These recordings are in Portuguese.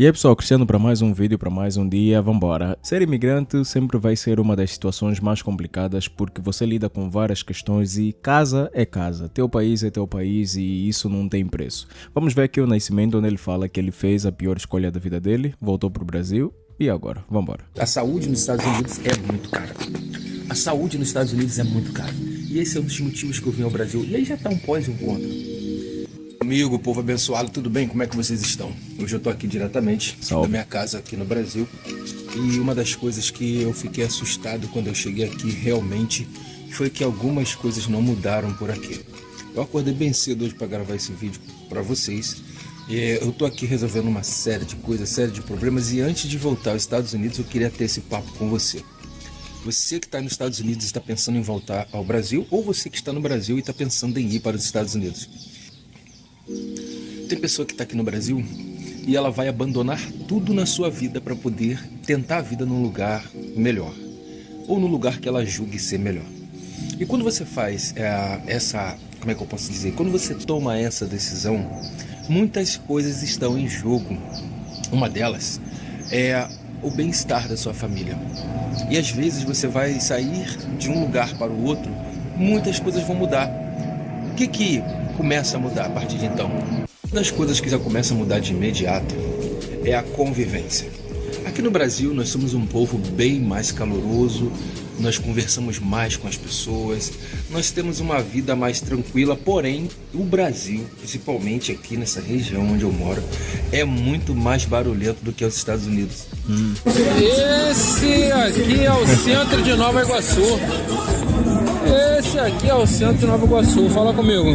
E aí pessoal, Cristiano para mais um vídeo, para mais um dia, vambora. Ser imigrante sempre vai ser uma das situações mais complicadas porque você lida com várias questões e casa é casa, teu país é teu país e isso não tem preço. Vamos ver aqui o Nascimento onde ele fala que ele fez a pior escolha da vida dele, voltou pro Brasil e agora, vambora. A saúde nos Estados Unidos é muito cara. A saúde nos Estados Unidos é muito cara. E esse é um dos motivos que eu vim ao Brasil. E aí já tá um pós e um contra. Amigo, povo abençoado, tudo bem? Como é que vocês estão? Hoje eu tô aqui diretamente da minha casa aqui no Brasil. E uma das coisas que eu fiquei assustado quando eu cheguei aqui realmente foi que algumas coisas não mudaram por aqui. Eu acordei bem cedo hoje para gravar esse vídeo para vocês. Eu tô aqui resolvendo uma série de coisas, série de problemas. E antes de voltar aos Estados Unidos, eu queria ter esse papo com você. Você que está nos Estados Unidos e está pensando em voltar ao Brasil, ou você que está no Brasil e está pensando em ir para os Estados Unidos. Tem pessoa que está aqui no Brasil e ela vai abandonar tudo na sua vida para poder tentar a vida num lugar melhor, ou no lugar que ela julgue ser melhor. E quando você faz como é que eu posso dizer? Quando você toma essa decisão, muitas coisas estão em jogo. Uma delas é o bem-estar da sua família. E às vezes você vai sair de um lugar para o outro, muitas coisas vão mudar. O que começa a mudar a partir de então? Uma das coisas que já começa a mudar de imediato é a convivência. Aqui no Brasil nós somos um povo bem mais caloroso, nós conversamos mais com as pessoas, nós temos uma vida mais tranquila, porém o Brasil, principalmente aqui nessa região onde eu moro, é muito mais barulhento do que os Estados Unidos. Esse aqui é o centro de Nova Iguaçu. Esse aqui é o centro de Nova Iguaçu, fala comigo.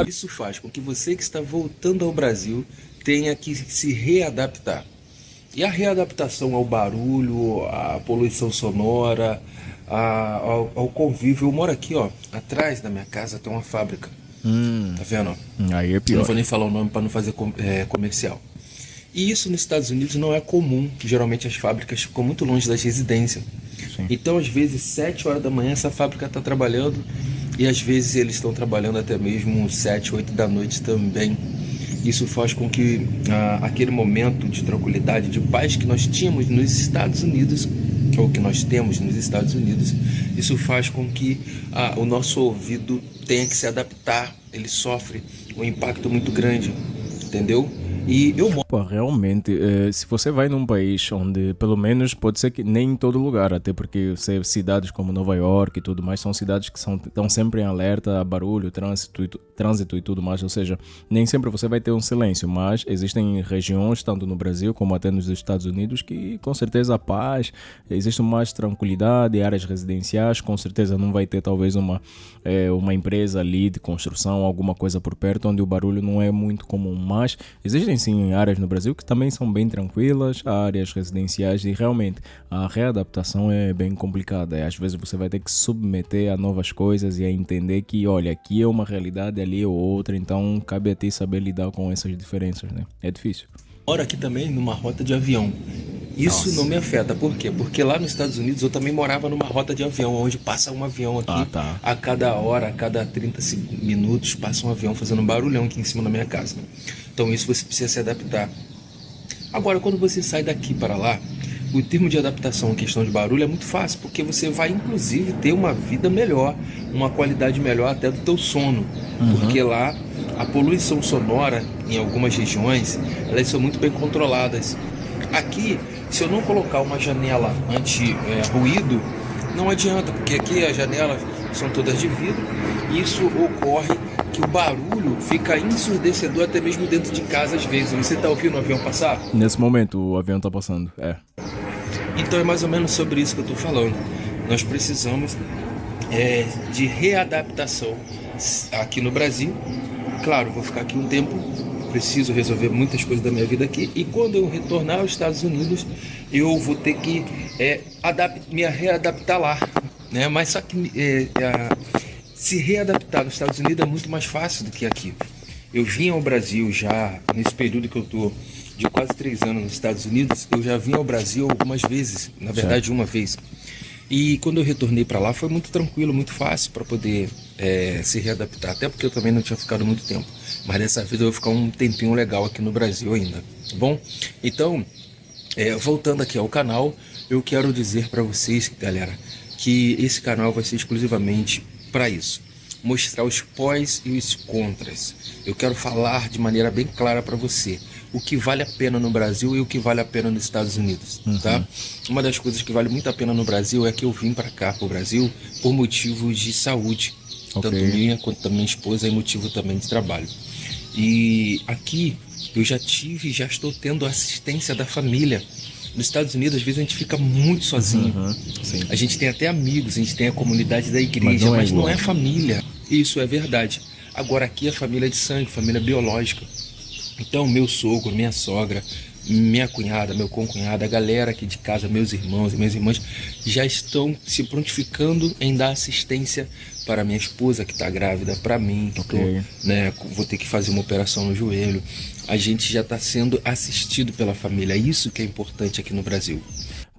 Isso faz com que você que está voltando ao Brasil tenha que se readaptar. E a readaptação ao barulho, à poluição sonora, ao convívio. Eu moro aqui, ó, atrás da minha casa tem uma fábrica. Tá vendo? Aí é pior. Eu não vou nem falar o nome para não fazer comercial. E isso nos Estados Unidos não é comum, que geralmente as fábricas ficam muito longe das residências. Sim. Então, às vezes, 7 horas da manhã essa fábrica está trabalhando e às vezes eles estão trabalhando até mesmo 7, 8 da noite também. Isso faz com que aquele momento de tranquilidade, de paz que nós tínhamos nos Estados Unidos, ou que nós temos nos Estados Unidos, isso faz com que o nosso ouvido tenha que se adaptar, ele sofre um impacto muito grande, entendeu? E eu moro. Pô, realmente, se você vai num país onde, pelo menos, pode ser que nem em todo lugar, até porque cidades como Nova York e tudo mais, são cidades que estão sempre em alerta a barulho, trânsito e tudo mais, ou seja, nem sempre você vai ter um silêncio, mas existem regiões, tanto no Brasil como até nos Estados Unidos, que com certeza a paz, existe mais tranquilidade, áreas residenciais, com certeza não vai ter talvez uma empresa ali de construção, alguma coisa por perto, onde o barulho não é muito comum, mas existem sim áreas no Brasil que também são bem tranquilas, áreas residenciais e realmente a readaptação é bem complicada. Às vezes você vai ter que submeter a novas coisas e a entender que, olha, aqui é uma realidade, ali é outra, então cabe a ti saber lidar com essas diferenças, né? É difícil. Moro aqui também numa rota de avião. Isso não me afeta, por quê? Porque lá nos Estados Unidos eu também morava numa rota de avião, onde passa um avião aqui, a cada hora, a cada 30 minutos passa um avião fazendo um barulhão aqui em cima da minha casa. Então isso você precisa se adaptar. Agora, quando você sai daqui para lá, o termo de adaptação em questão de barulho é muito fácil, porque você vai inclusive ter uma vida melhor, uma qualidade melhor até do teu sono, porque lá a poluição sonora em algumas regiões, elas são muito bem controladas. Aqui, se eu não colocar uma janela anti-ruído, não adianta, porque aqui as janelas são todas de vidro e isso ocorre que o barulho fica ensurdecedor até mesmo dentro de casa às vezes. Você está ouvindo o avião passar? Nesse momento o avião está passando, Então é mais ou menos sobre isso que eu estou falando. Nós precisamos de readaptação aqui no Brasil. Claro, vou ficar aqui um tempo, preciso resolver muitas coisas da minha vida aqui. E quando eu retornar aos Estados Unidos, eu vou ter que me readaptar lá, né? Mas só que se readaptar nos Estados Unidos é muito mais fácil do que aqui. Eu vim ao Brasil já, nesse período que eu estou de quase 3 anos nos Estados Unidos, eu já vim ao Brasil algumas vezes, na verdade uma vez. E quando eu retornei para lá foi muito tranquilo, muito fácil para poder se readaptar, até porque eu também não tinha ficado muito tempo. Mas dessa vez eu vou ficar um tempinho legal aqui no Brasil ainda, tá bom? Então, voltando aqui ao canal, eu quero dizer para vocês, galera, que esse canal vai ser exclusivamente para isso. Mostrar os pós e os contras. Eu quero falar de maneira bem clara para você o que vale a pena no Brasil e o que vale a pena nos Estados Unidos, tá? Uma das coisas que vale muito a pena no Brasil é que eu vim para cá, pro Brasil, por motivos de saúde, tanto minha quanto da minha esposa, e motivo também de trabalho. E aqui eu já estou tendo assistência da família. Nos Estados Unidos, às vezes, a gente fica muito sozinho. A gente tem até amigos, a gente tem a comunidade da igreja, mas não é família. Isso é verdade. Agora, aqui é família de sangue, família biológica. Então, meu sogro, minha sogra, minha cunhada, meu concunhado, a galera aqui de casa, meus irmãos e minhas irmãs, já estão se prontificando em dar assistência para minha esposa que está grávida, para mim, que vou ter que fazer uma operação no joelho. A gente já está sendo assistido pela família. Isso que é importante aqui no Brasil.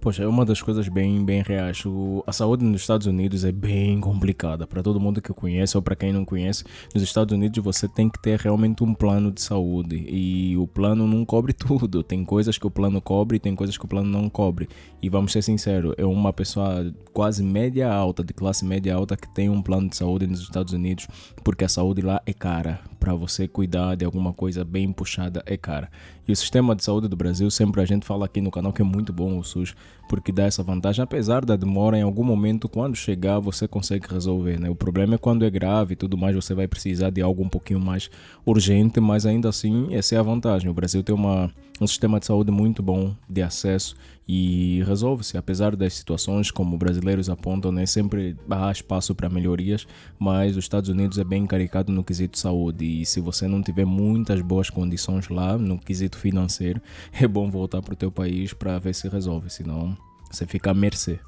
Poxa, é uma das coisas bem reais. A saúde nos Estados Unidos é bem complicada. Para todo mundo que conhece ou para quem não conhece, nos Estados Unidos você tem que ter realmente um plano de saúde. E o plano não cobre tudo. Tem coisas que o plano cobre e tem coisas que o plano não cobre. E vamos ser sinceros, é uma pessoa quase média alta, de classe média alta, que tem um plano de saúde nos Estados Unidos, porque a saúde lá é cara. Para você cuidar de alguma coisa bem puxada é cara. E o sistema de saúde do Brasil, sempre a gente fala aqui no canal que é muito bom o SUS, porque dá essa vantagem, apesar da demora, em algum momento, quando chegar, você consegue resolver, né? O problema é quando é grave e tudo mais, você vai precisar de algo um pouquinho mais urgente, mas ainda assim, essa é a vantagem. O Brasil tem um sistema de saúde muito bom de acesso e resolve-se, apesar das situações, como brasileiros apontam, né? Sempre há espaço para melhorias, mas os Estados Unidos é bem caricato no quesito saúde, e se você não tiver muitas boas condições lá, no quesito financeiro, é bom voltar para o teu país para ver se resolve, senão você fica à mercê.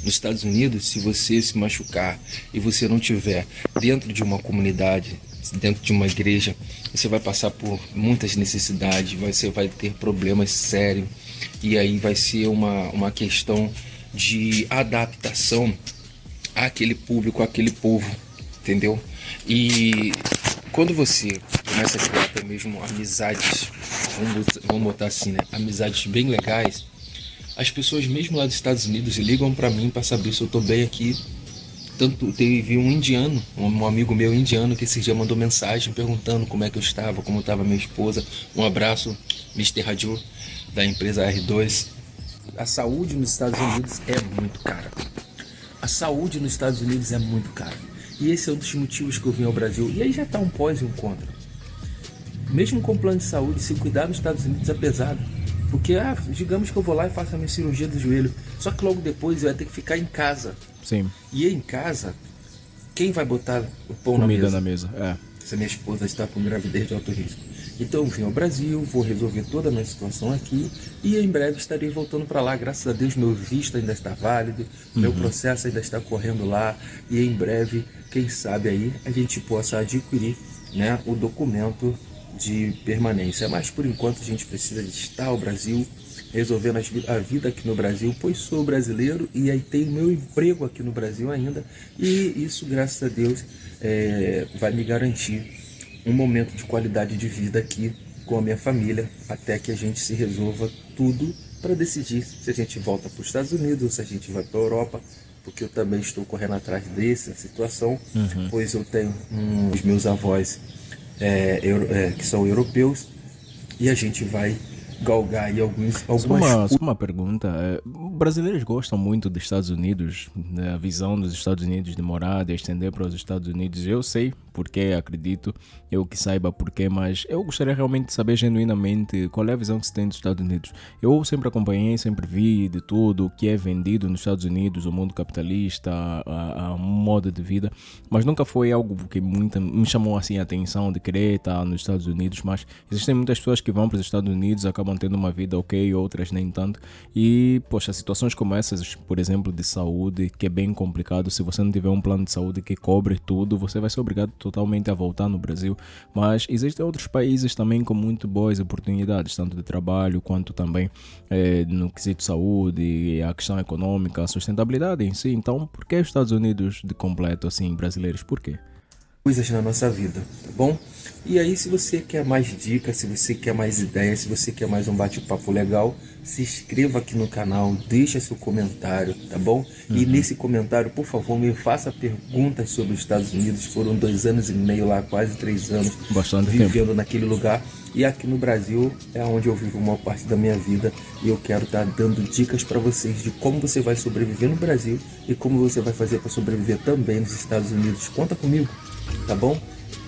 Nos Estados Unidos, se você se machucar e você não tiver dentro de uma comunidade, dentro de uma igreja, você vai passar por muitas necessidades, você vai ter problemas sérios, e aí vai ser uma questão de adaptação àquele público, àquele povo, entendeu? E quando você começa a criar até mesmo amizades, vamos botar assim, né? Amizades bem legais, as pessoas mesmo lá dos Estados Unidos ligam para mim para saber se eu tô bem aqui. Tanto teve um indiano, um amigo meu indiano, que esse dia mandou mensagem perguntando como é que eu estava, como estava minha esposa. Um abraço, Mr. Raju, da empresa R2. A saúde nos Estados Unidos é muito cara. A saúde nos Estados Unidos é muito cara. E esse é um dos motivos que eu vim ao Brasil. E aí já está um pós e um contra. Mesmo com plano de saúde, se cuidar nos Estados Unidos é pesado. Porque, digamos que eu vou lá e faço a minha cirurgia do joelho. Só que logo depois eu ia ter que ficar em casa. Sim. E em casa, quem vai botar o pão Comida na mesa? Se a minha esposa está com gravidez de alto risco. Então eu vim ao Brasil, vou resolver toda a minha situação aqui e em breve estarei voltando para lá. Graças a Deus meu visto ainda está válido, meu processo ainda está correndo lá e em breve, quem sabe aí, a gente possa adquirir, né, o documento de permanência. Mas por enquanto a gente precisa de estar ao Brasil, resolvendo a vida aqui no Brasil, pois sou brasileiro e aí tenho meu emprego aqui no Brasil ainda, e isso, graças a Deus, vai me garantir um momento de qualidade de vida aqui com a minha família, até que a gente se resolva tudo para decidir se a gente volta para os Estados Unidos ou se a gente vai para a Europa, porque eu também estou correndo atrás dessa situação, pois eu tenho os meus avós que são europeus, e a gente vai galgar aí algumas... Uma pergunta. Brasileiros gostam muito dos Estados Unidos, da visão dos Estados Unidos de morar, de estender para os Estados Unidos. Eu sei porque, acredito, eu que saiba porquê, mas eu gostaria realmente de saber genuinamente qual é a visão que se tem dos Estados Unidos. Eu sempre acompanhei, sempre vi de tudo o que é vendido nos Estados Unidos, o mundo capitalista, a modo de vida, mas nunca foi algo que me chamou assim a atenção de querer estar nos Estados Unidos. Mas existem muitas pessoas que vão para os Estados Unidos, acabam tendo uma vida ok, outras nem tanto, e poxa, situações como essas, por exemplo, de saúde, que é bem complicado. Se você não tiver um plano de saúde que cobre tudo, você vai ser obrigado totalmente a voltar no Brasil, mas existem outros países também com muito boas oportunidades, tanto de trabalho quanto também no quesito saúde, a questão econômica, a sustentabilidade em si. Então, por que os Estados Unidos de completo, assim, brasileiros? Por quê? Coisas na nossa vida, tá bom? E aí, se você quer mais dicas, se você quer mais ideias, se você quer mais um bate-papo legal, se inscreva aqui no canal, deixa seu comentário, tá bom? E nesse comentário, por favor, me faça perguntas sobre os Estados Unidos. Foram 2 anos e meio lá, quase 3 anos, Bastante vivendo tempo. naquele lugar. E aqui no Brasil é onde eu vivo uma parte da minha vida, e eu quero estar dando dicas para vocês de como você vai sobreviver no Brasil e como você vai fazer para sobreviver também nos Estados Unidos. Conta comigo, tá bom?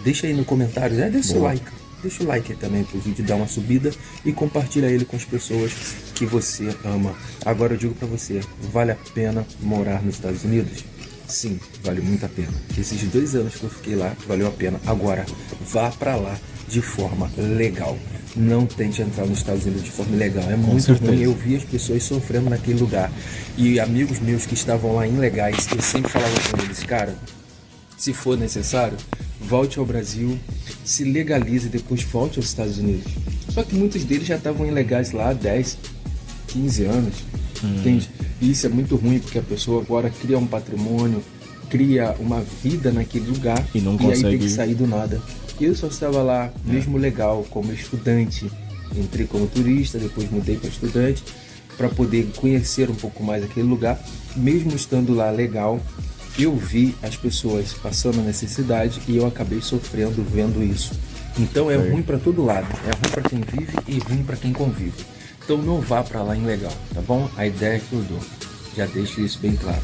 Deixa aí no comentário, deixa o like. Deixa o like aí também pro vídeo dar uma subida e compartilha ele com as pessoas que você ama. Agora eu digo para você, vale a pena morar nos Estados Unidos? Sim, vale muito a pena. Esses 2 anos que eu fiquei lá, valeu a pena. Agora, vá para lá de forma legal. Não tente entrar nos Estados Unidos de forma ilegal. É muito ruim. Eu vi as pessoas sofrendo naquele lugar. E amigos meus que estavam lá ilegais, eu sempre falava com eles, cara, se for necessário, volte ao Brasil, se legalize e depois volte aos Estados Unidos. Só que muitos deles já estavam ilegais lá há 10, 15 anos, entende? E isso é muito ruim, porque a pessoa agora cria um patrimônio, cria uma vida naquele lugar E não aí consegue tem que sair do nada. Eu só estava lá, mesmo legal, como estudante. Entrei como turista, depois mudei para estudante, para poder conhecer um pouco mais aquele lugar. Mesmo estando lá legal, eu vi as pessoas passando a necessidade e eu acabei sofrendo vendo isso. Então é ruim para todo lado. É ruim para quem vive e ruim para quem convive. Então não vá para lá ilegal, tá bom? A ideia que eu dou. Já deixo isso bem claro.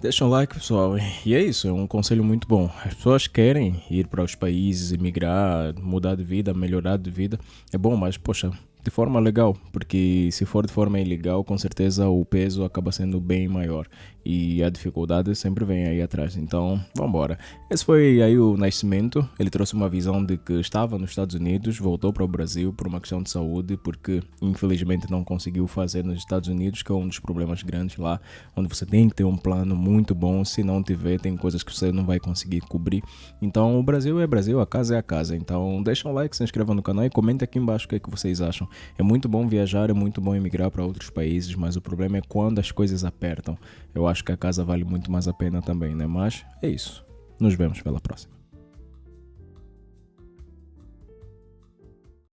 Deixa um like, pessoal. E é isso, é um conselho muito bom. As pessoas querem ir para os países, emigrar, mudar de vida, melhorar de vida. É bom, mas, poxa, de forma legal, porque se for de forma ilegal, com certeza o peso acaba sendo bem maior e a dificuldade sempre vem aí atrás. Então, vamos embora. Esse foi aí o Nascimento. Ele trouxe uma visão de que estava nos Estados Unidos, voltou para o Brasil por uma questão de saúde, porque infelizmente não conseguiu fazer nos Estados Unidos, que é um dos problemas grandes lá, onde você tem que ter um plano muito bom. Se não tiver, tem coisas que você não vai conseguir cobrir. Então, o Brasil é Brasil, a casa é a casa. Então, deixa um like, se inscreva no canal e comente aqui embaixo o que é que vocês acham. É muito bom viajar, é muito bom emigrar para outros países, mas o problema é quando as coisas apertam. Eu acho que a casa vale muito mais a pena também, né? Mas é isso. Nos vemos pela próxima.